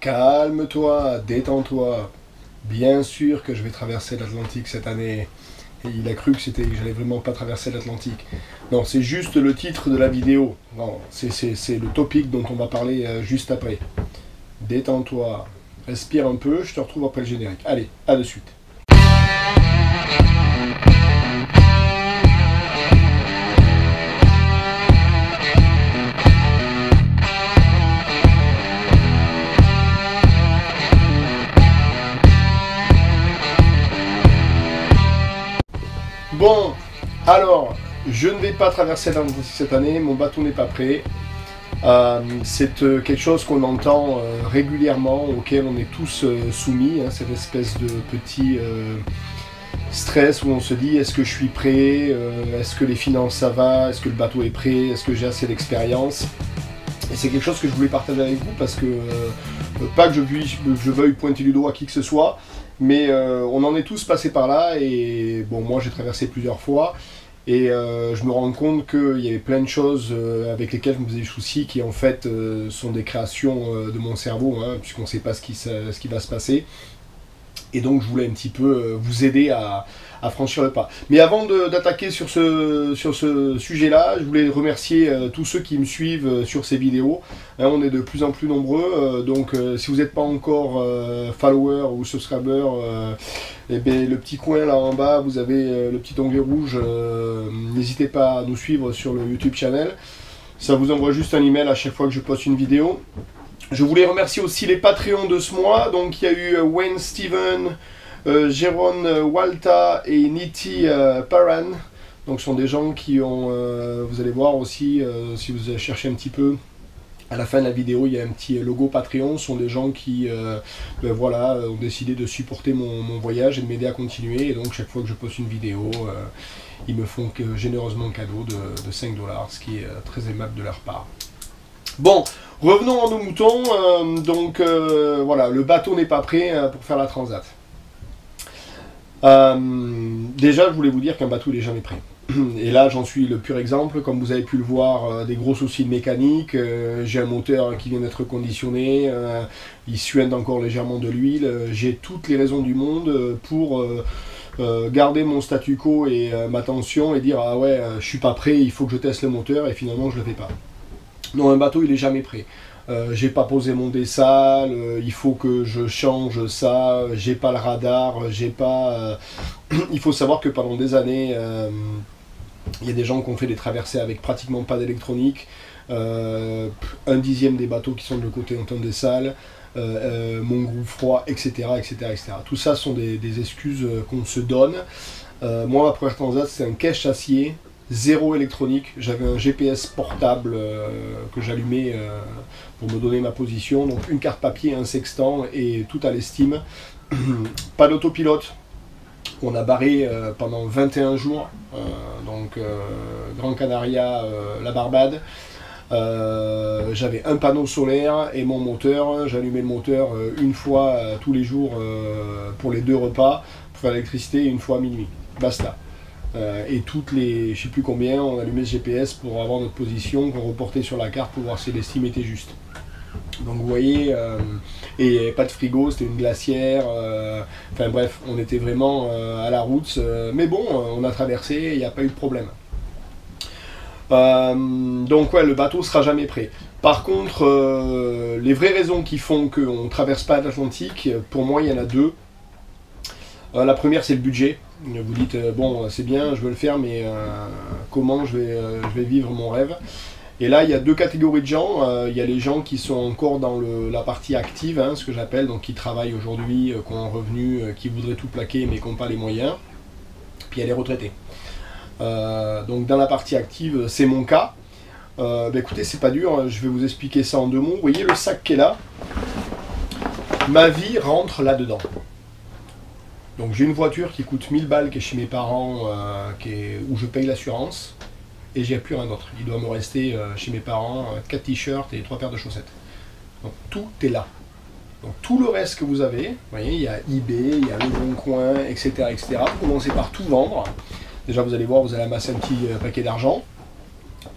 Calme-toi, détends-toi. Bien sûr que je vais traverser l'Atlantique cette année. Et il a cru que j'allais vraiment pas traverser l'Atlantique. Non, c'est juste le titre de la vidéo. Non, c'est le topic dont on va parler juste après. Détends-toi, respire un peu, je te retrouve après le générique. Allez, à de suite. Bon, alors, je ne vais pas traverser l'Atlantique cette année, mon bateau n'est pas prêt. C'est quelque chose qu'on entend régulièrement, auquel on est tous soumis, hein, cette espèce de petit stress où on se dit est-ce que je suis prêt, est-ce que les finances ça va, est-ce que le bateau est prêt, est-ce que j'ai assez d'expérience. Et c'est quelque chose que je voulais partager avec vous parce que, pas que je veuille pointer du doigt qui que ce soit, mais on en est tous passés par là et bon, moi j'ai traversé plusieurs fois. Et je me rends compte qu'il y avait plein de choses avec lesquelles je me faisais des soucis qui en fait sont des créations de mon cerveau, hein, puisqu'on ne sait pas ce qui va se passer. Et donc je voulais un petit peu vous aider à franchir le pas. Mais avant d'attaquer sur ce sujet-là, je voulais remercier tous ceux qui me suivent sur ces vidéos. Hein, on est de plus en plus nombreux, donc si vous n'êtes pas encore follower ou subscriber, eh bien, le petit coin là en bas, vous avez le petit onglet rouge. N'hésitez pas à nous suivre sur le YouTube channel. Ça vous envoie juste un email à chaque fois que je poste une vidéo. Je voulais remercier aussi les Patreons de ce mois. Donc il y a eu Wayne Steven, Jérôme Walta et Niti Paran. Donc ce sont des gens qui ont, vous allez voir aussi, si vous cherchez un petit peu, à la fin de la vidéo, il y a un petit logo Patreon. Ce sont des gens qui voilà, ont décidé de supporter mon voyage et de m'aider à continuer. Et donc chaque fois que je poste une vidéo, ils me font généreusement un cadeau de 5 $, ce qui est très aimable de leur part. Bon, revenons à nos moutons. Voilà, le bateau n'est pas prêt pour faire la transat. Déjà, je voulais vous dire qu'un bateau n'est jamais prêt. Et là, j'en suis le pur exemple. Comme vous avez pu le voir, des gros soucis de mécanique. J'ai un moteur qui vient d'être conditionné. Il suinte encore légèrement de l'huile. J'ai toutes les raisons du monde pour garder mon statu quo et ma tension et dire ah ouais, je suis pas prêt, il faut que je teste le moteur et finalement je le fais pas. Non, un bateau il est jamais prêt. J'ai pas posé mon dessal, il faut que je change ça, j'ai pas le radar, j'ai pas. Il faut savoir que pendant des années, il y a des gens qui ont fait des traversées avec pratiquement pas d'électronique, 1/10 des bateaux qui sont de l'autre côté ont un dessal, mon groupe froid, etc., etc., etc. Tout ça sont des excuses qu'on se donne. Moi, ma première transat, c'est un cache acier. Zéro électronique, j'avais un GPS portable que j'allumais pour me donner ma position, donc une carte papier, un sextant et tout à l'estime. Pas d'autopilote, on a barré pendant 21 jours, Gran Canaria, la Barbade. J'avais un panneau solaire et mon moteur, j'allumais le moteur une fois tous les jours pour les 2 repas, pour faire l'électricité une fois à minuit, basta. Et toutes les, je sais plus combien, on allumait le GPS pour avoir notre position, qu'on reportait sur la carte pour voir si l'estime était juste. Donc vous voyez, et pas de frigo, c'était une glacière, enfin bref, on était vraiment à la route, mais bon, on a traversé, il n'y a pas eu de problème. Donc ouais, le bateau sera jamais prêt. Par contre, les vraies raisons qui font qu'on ne traverse pas l'Atlantique, pour moi il y en a 2. La première c'est le budget. Vous dites bon c'est bien, je veux le faire, mais comment je vais vivre mon rêve. Et là il y a 2 catégories de gens. Il y a les gens qui sont encore dans la partie active, hein, ce que j'appelle, donc qui travaillent aujourd'hui, qui ont un revenu, qui voudraient tout plaquer mais qui n'ont pas les moyens. Puis il y a les retraités. Donc dans la partie active, c'est mon cas. Écoutez, c'est pas dur, je vais vous expliquer ça en 2 mots. Vous voyez le sac qui est là, ma vie rentre là-dedans. Donc j'ai une voiture qui coûte 1000 balles, qui est chez mes parents, où je paye l'assurance, et j'ai plus rien d'autre. Il doit me rester chez mes parents 4 t-shirts et 3 paires de chaussettes. Donc tout est là. Donc tout le reste que vous avez, vous voyez, il y a eBay, il y a Le Bon Coin, etc., etc. Vous commencez par tout vendre. Déjà vous allez voir, vous allez amasser un petit paquet d'argent.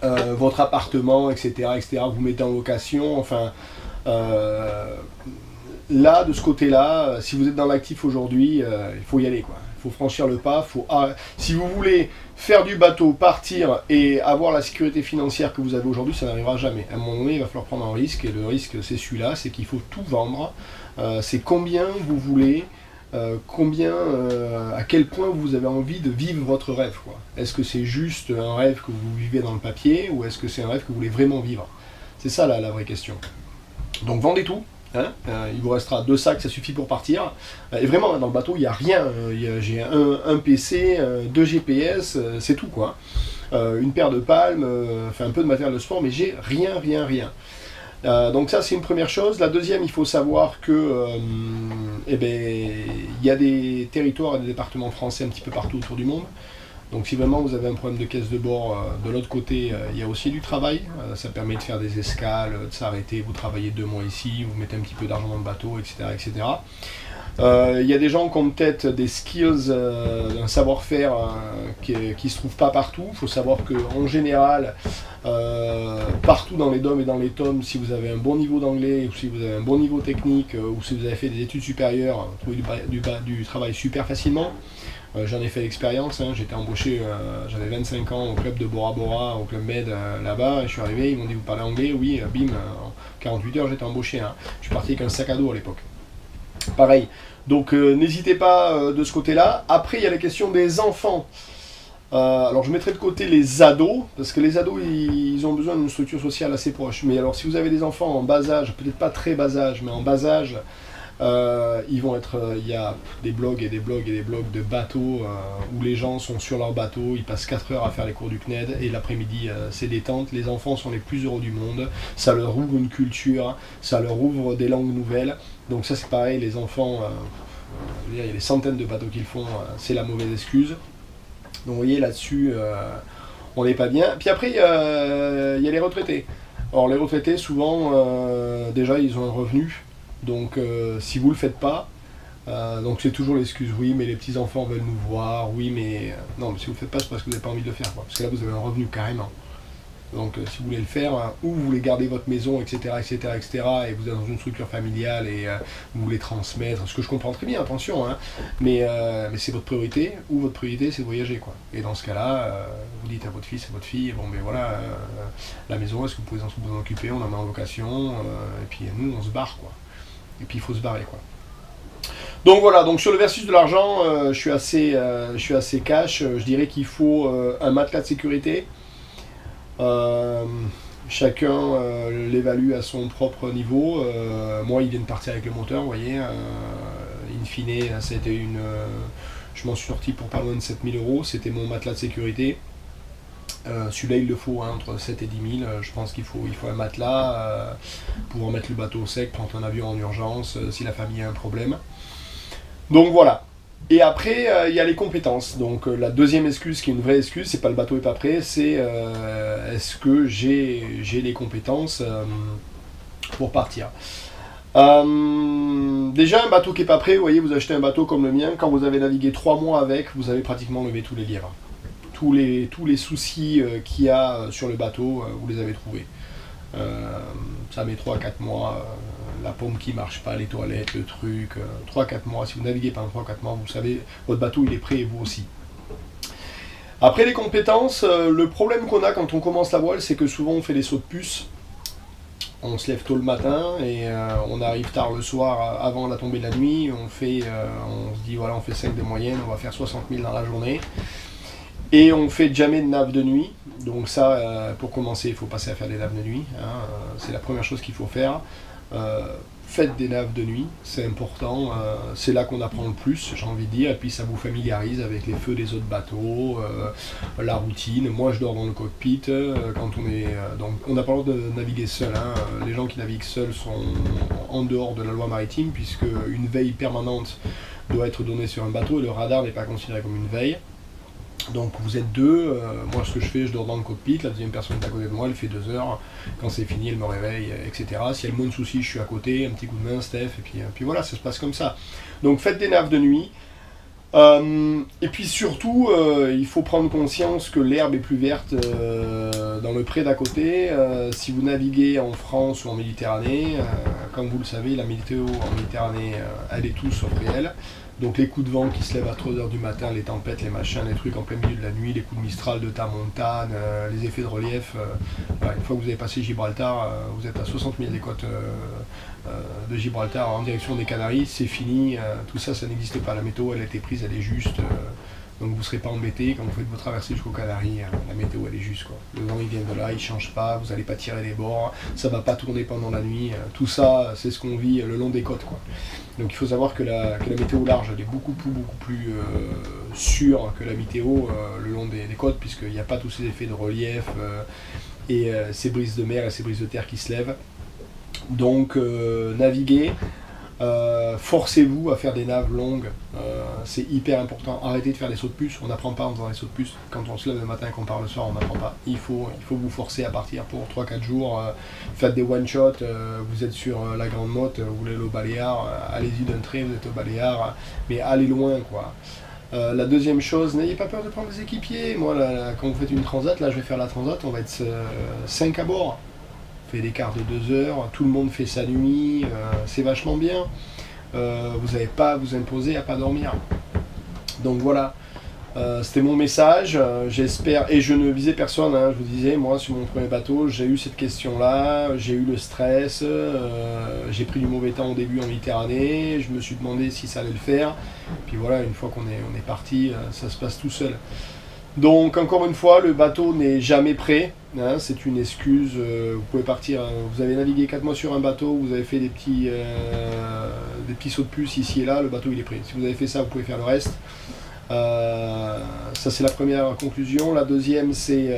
Votre appartement, etc., etc., vous mettez en location, enfin... là, de ce côté-là, si vous êtes dans l'actif aujourd'hui, il faut y aller, quoi. Il faut franchir le pas. Si vous voulez faire du bateau, partir et avoir la sécurité financière que vous avez aujourd'hui, ça n'arrivera jamais. À un moment donné, il va falloir prendre un risque, et le risque, c'est celui-là, c'est qu'il faut tout vendre. C'est combien vous voulez, à quel point vous avez envie de vivre votre rêve, quoi. Est-ce que c'est juste un rêve que vous vivez dans le papier, ou est-ce que c'est un rêve que vous voulez vraiment vivre? C'est ça, la vraie question. Donc vendez tout. Hein, il vous restera 2 sacs, ça suffit pour partir. Et vraiment, dans le bateau, il n'y a rien. J'ai un PC, 2 GPS, c'est tout, quoi. Une paire de palmes, enfin un peu de matériel de sport, mais j'ai rien. Donc ça, c'est une première chose. La deuxième, il faut savoir que il y a des territoires et des départements français un petit peu partout autour du monde. Donc si vraiment vous avez un problème de caisse de bord, de l'autre côté, il y a aussi du travail. Ça permet de faire des escales, de s'arrêter, vous travaillez 2 mois ici, vous mettez un petit peu d'argent dans le bateau, etc. Il y a des gens qui ont peut-être des skills, un savoir-faire qui ne se trouve pas partout. Il faut savoir qu'en général, partout dans les DOM et dans les TOM, si vous avez un bon niveau d'anglais, ou si vous avez un bon niveau technique, ou si vous avez fait des études supérieures, vous trouvez du travail super facilement. J'en ai fait l'expérience, hein. J'étais embauché, j'avais 25 ans au club de Bora Bora, au club Med là-bas, et je suis arrivé, ils m'ont dit vous parlez anglais, oui, bim, en 48 heures j'étais embauché, hein. Je suis parti avec un sac à dos à l'époque. Pareil, donc n'hésitez pas de ce côté-là. Après il y a la question des enfants. Alors je mettrai de côté les ados, parce que les ados ils ont besoin d'une structure sociale assez proche. Mais alors si vous avez des enfants en bas âge, peut-être pas très bas âge, mais en bas âge, ils vont être, il y a des blogs et des blogs de bateaux où les gens sont sur leur bateau, ils passent 4 heures à faire les cours du CNED et l'après-midi c'est détente. Les enfants sont les plus heureux du monde, ça leur ouvre une culture, ça leur ouvre des langues nouvelles. Donc ça c'est pareil, les enfants, il y a des centaines de bateaux qu'ils font, c'est la mauvaise excuse. Donc vous voyez là-dessus, on n'est pas bien. Puis après il y a les retraités. Alors les retraités souvent, déjà ils ont un revenu. Donc si vous le faites pas, donc c'est toujours l'excuse, oui mais les petits enfants veulent nous voir, oui mais non, mais si vous le faites pas c'est parce que vous n'avez pas envie de le faire, quoi. Parce que là vous avez un revenu carrément. Donc si vous voulez le faire, ou vous voulez garder votre maison, etc., et vous êtes dans une structure familiale et vous voulez transmettre, ce que je comprends très bien, attention, hein, mais c'est votre priorité, ou votre priorité c'est de voyager, quoi. Et dans ce cas-là, vous dites à votre fils, à votre fille, bon ben voilà, la maison, est-ce que vous pouvez vous en occuper, on la met en location, et puis nous on se barre, quoi. Et puis il faut se barrer, quoi. Donc voilà, donc sur le versus de l'argent, je suis assez cash. Je dirais qu'il faut un matelas de sécurité. Chacun l'évalue à son propre niveau. Moi, il vient de partir avec le moteur, vous voyez. In fine, c'était je m'en suis sorti pour pas loin de 7 000 €. C'était mon matelas de sécurité. Celui-là il le faut, hein, entre 7 et 10 000, je pense qu'il faut un matelas, pouvoir mettre le bateau au sec, prendre un avion en urgence, si la famille a un problème. Donc voilà. Et après il y a les compétences. Donc la deuxième excuse qui est une vraie excuse, c'est pas le bateau est pas prêt, c'est est-ce que j'ai les compétences pour partir. Déjà un bateau qui est pas prêt, vous voyez, vous achetez un bateau comme le mien, quand vous avez navigué 3 mois avec, vous avez pratiquement levé tous les livres. Tous les soucis qu'il y a sur le bateau, vous les avez trouvés. Ça met 3-4 mois, la pompe qui marche pas, les toilettes, le truc, 3-4 mois. Si vous naviguez pendant 3-4 mois, vous savez, votre bateau il est prêt et vous aussi. Après les compétences, le problème qu'on a quand on commence la voile, c'est que souvent on fait des sauts de puce. On se lève tôt le matin et on arrive tard le soir avant la tombée de la nuit. On se dit voilà, on fait 5 de moyenne, on va faire 60 000 dans la journée. Et on fait jamais de nav de nuit, donc ça, pour commencer, il faut passer à faire des naves de nuit, hein. C'est la première chose qu'il faut faire. Faites des naves de nuit, c'est important, c'est là qu'on apprend le plus, j'ai envie de dire, et puis ça vous familiarise avec les feux des autres bateaux, la routine. Moi je dors dans le cockpit, quand on est... donc on n'a pas le droit de naviguer seul, hein. Les gens qui naviguent seuls sont en dehors de la loi maritime, puisque une veille permanente doit être donnée sur un bateau, et le radar n'est pas considéré comme une veille. Donc vous êtes deux, moi ce que je fais, je dors dans le cockpit, la deuxième personne est à côté de moi, elle fait 2 heures, quand c'est fini elle me réveille, etc. Si elle a le moins de soucis, je suis à côté, un petit coup de main, Steph, et puis voilà, ça se passe comme ça. Donc faites des naves de nuit, et puis surtout, il faut prendre conscience que l'herbe est plus verte dans le pré d'à côté. Si vous naviguez en France ou en Méditerranée, comme vous le savez, la météo en Méditerranée, elle est tout sauf réelle. Donc les coups de vent qui se lèvent à 3 h du matin, les tempêtes, les machins, les trucs en plein milieu de la nuit, les coups de Mistral de Tamontane, les effets de relief. Voilà, une fois que vous avez passé Gibraltar, vous êtes à 60 000 des côtes de Gibraltar en direction des Canaries, c'est fini. Tout ça, ça n'existe pas. La météo, elle a été prise, elle est juste. Donc vous ne serez pas embêté quand vous faites vos traversées jusqu'aux Canaries, la météo elle est juste quoi. Le vent il vient de là, il ne change pas, vous n'allez pas tirer les bords, ça ne va pas tourner pendant la nuit, tout ça c'est ce qu'on vit le long des côtes quoi. Donc il faut savoir que la météo large elle est beaucoup plus sûre que la météo le long des côtes, puisqu'il n'y a pas tous ces effets de relief et ces brises de mer et ces brises de terre qui se lèvent. Donc naviguez. Forcez-vous à faire des naves longues, c'est hyper important. Arrêtez de faire des sauts de puce, on n'apprend pas en faisant des sauts de puce. Quand on se lève le matin et qu'on part le soir, on n'apprend pas. Il faut vous forcer à partir pour 3-4 jours. Faites des one-shots, vous êtes sur la Grande Motte, vous voulez aller au Baléares, allez-y d'un trait, vous êtes au Baléares, mais allez loin quoi. La deuxième chose, n'ayez pas peur de prendre des équipiers. Moi, quand vous faites une transat, là je vais faire la transat, on va être 5 à bord. Fait des quarts de 2 heures, tout le monde fait sa nuit, c'est vachement bien. Vous n'avez pas à vous imposer à pas dormir. Donc voilà, c'était mon message, j'espère, et je ne visais personne, hein, je vous disais, moi sur mon premier bateau, j'ai eu cette question-là, j'ai eu le stress, j'ai pris du mauvais temps au début en Méditerranée, je me suis demandé si ça allait le faire, puis voilà, une fois qu'on est parti, ça se passe tout seul. Donc encore une fois, le bateau n'est jamais prêt, hein, c'est une excuse, vous pouvez partir, vous avez navigué 4 mois sur un bateau, vous avez fait des petits sauts de puce ici et là, le bateau il est prêt. Si vous avez fait ça, vous pouvez faire le reste. Ça c'est la première conclusion. La deuxième c'est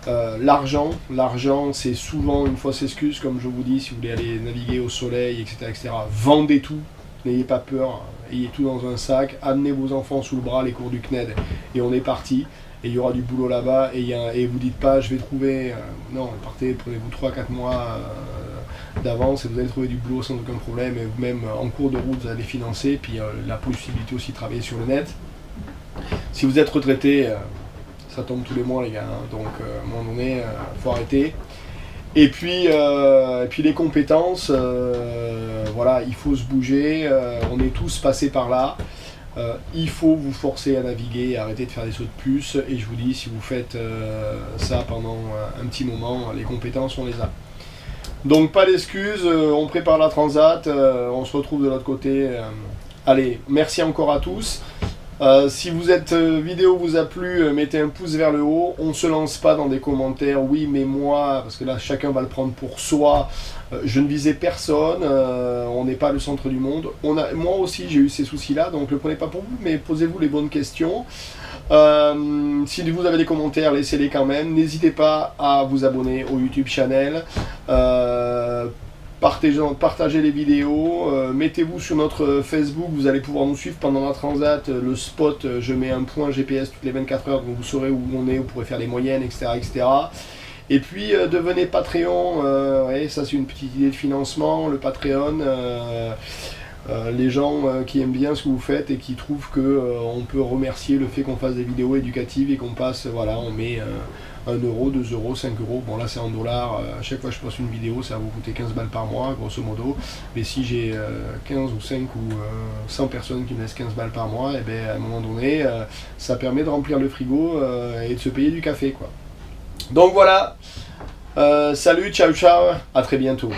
l'argent. L'argent c'est souvent une fausse excuse, comme je vous dis, si vous voulez aller naviguer au soleil, etc. Vendez tout. N'ayez pas peur, ayez tout dans un sac, amenez vos enfants sous le bras, les cours du CNED, et on est parti. Et il y aura du boulot là-bas, et vous dites pas, je vais trouver... non, partez, prenez-vous 3-4 mois d'avance, et vous allez trouver du boulot sans aucun problème, et même en cours de route, vous allez financer, puis la possibilité aussi de travailler sur le net. Si vous êtes retraité, ça tombe tous les mois, les gars, hein, donc à un moment donné, faut arrêter. Et puis les compétences, voilà, il faut se bouger, on est tous passés par là, il faut vous forcer à naviguer, arrêter de faire des sauts de puce, et je vous dis, si vous faites ça pendant un petit moment, les compétences on les a. Donc pas d'excuses, on prépare la transat, on se retrouve de l'autre côté. Allez, merci encore à tous. Si cette vidéo vous a plu, mettez un pouce vers le haut. On ne se lance pas dans des commentaires, oui mais moi, parce que là chacun va le prendre pour soi. Je ne visais personne, on n'est pas le centre du monde. Moi aussi j'ai eu ces soucis-là, donc ne le prenez pas pour vous, mais posez-vous les bonnes questions. Si vous avez des commentaires, laissez-les quand même. N'hésitez pas à vous abonner au YouTube channel. Partagez les vidéos, mettez-vous sur notre Facebook, vous allez pouvoir nous suivre pendant la transat, le spot, je mets un point GPS toutes les 24 heures, donc vous saurez où on est, vous pourrez faire les moyennes, etc. Et puis devenez Patreon, ouais, ça c'est une petite idée de financement, le Patreon, les gens qui aiment bien ce que vous faites et qui trouvent qu'on peut remercier le fait qu'on fasse des vidéos éducatives et qu'on passe, voilà, on met 1 euro, 2 euros, 5 euros, bon là c'est en dollars, à chaque fois que je poste une vidéo ça va vous coûter 15 balles par mois grosso modo, mais si j'ai 15 ou 5 ou 100 personnes qui me laissent 15 balles par mois, et bien à un moment donné ça permet de remplir le frigo et de se payer du café quoi. Donc voilà, salut, ciao ciao, à très bientôt.